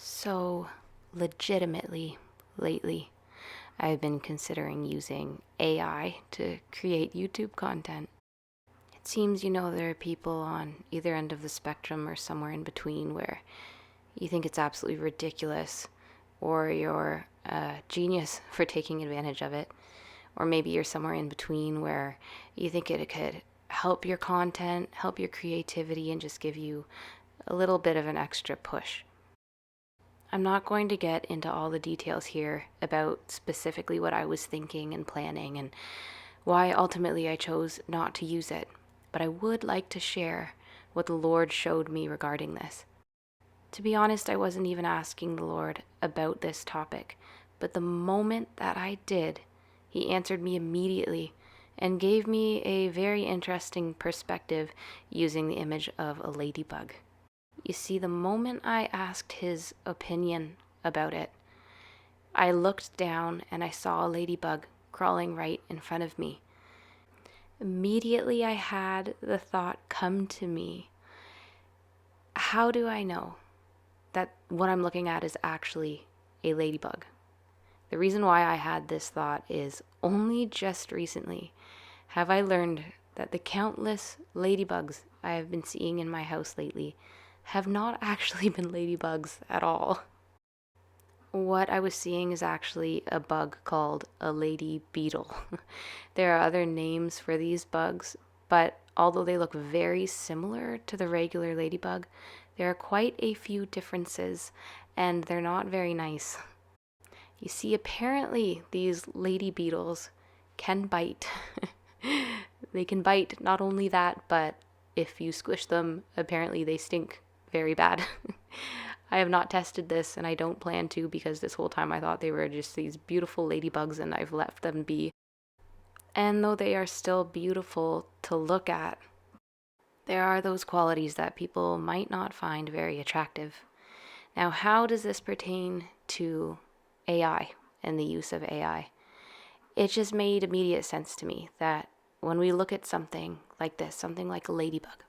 So, legitimately, lately, I've been considering using AI to create YouTube content. It seems, there are people on either end of the spectrum or somewhere in between where you think it's absolutely ridiculous, or you're a genius for taking advantage of it, or maybe you're somewhere in between where you think it could help your content, help your creativity, and just give you a little bit of an extra push. I'm not going to get into all the details here about specifically what I was thinking and planning and why ultimately I chose not to use it, but I would like to share what the Lord showed me regarding this. To be honest, I wasn't even asking the Lord about this topic, but the moment that I did, He answered me immediately and gave me a very interesting perspective using the image of a ladybug. You see, the moment I asked his opinion about it, I looked down and I saw a ladybug crawling right in front of me. Immediately, I had the thought come to me, how do I know that what I'm looking at is actually a ladybug? The reason why I had this thought is only just recently have I learned that the countless ladybugs I have been seeing in my house lately have not actually been ladybugs at all. What I was seeing is actually a bug called a lady beetle. There are other names for these bugs, but although they look very similar to the regular ladybug, there are quite a few differences, and they're not very nice. You see, apparently these lady beetles can bite. They can bite. Not only that, but if you squish them, apparently they stink very bad. I have not tested this, and I don't plan to, because this whole time I thought they were just these beautiful ladybugs and I've left them be. And though they are still beautiful to look at, there are those qualities that people might not find very attractive. Now, how does this pertain to AI and the use of AI? It just made immediate sense to me that when we look at something like this, something like a ladybug,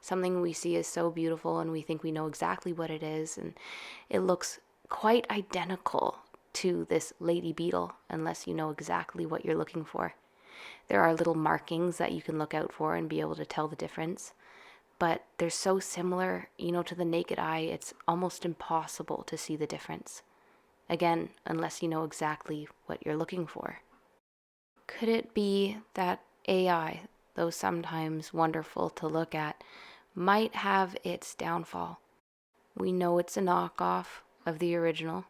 something we see is so beautiful and we think we know exactly what it is, and it looks quite identical to this lady beetle unless you know exactly what you're looking for. There are little markings that you can look out for and be able to tell the difference, but they're so similar, to the naked eye, it's almost impossible to see the difference. Again, unless you know exactly what you're looking for. Could it be that AI, though sometimes wonderful to look at, might have its downfall? We know it's a knockoff of the original,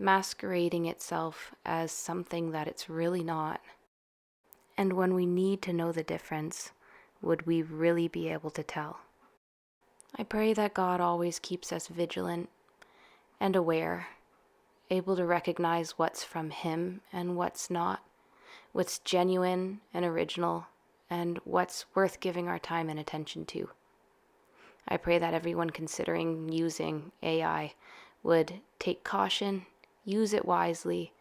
masquerading itself as something that it's really not. And when we need to know the difference, would we really be able to tell? I pray that God always keeps us vigilant and aware, able to recognize what's from Him and what's not, what's genuine and original, and what's worth giving our time and attention to. I pray that everyone considering using AI would take caution, use it wisely,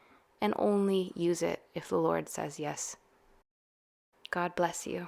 and only use it if the Lord says yes. God bless you.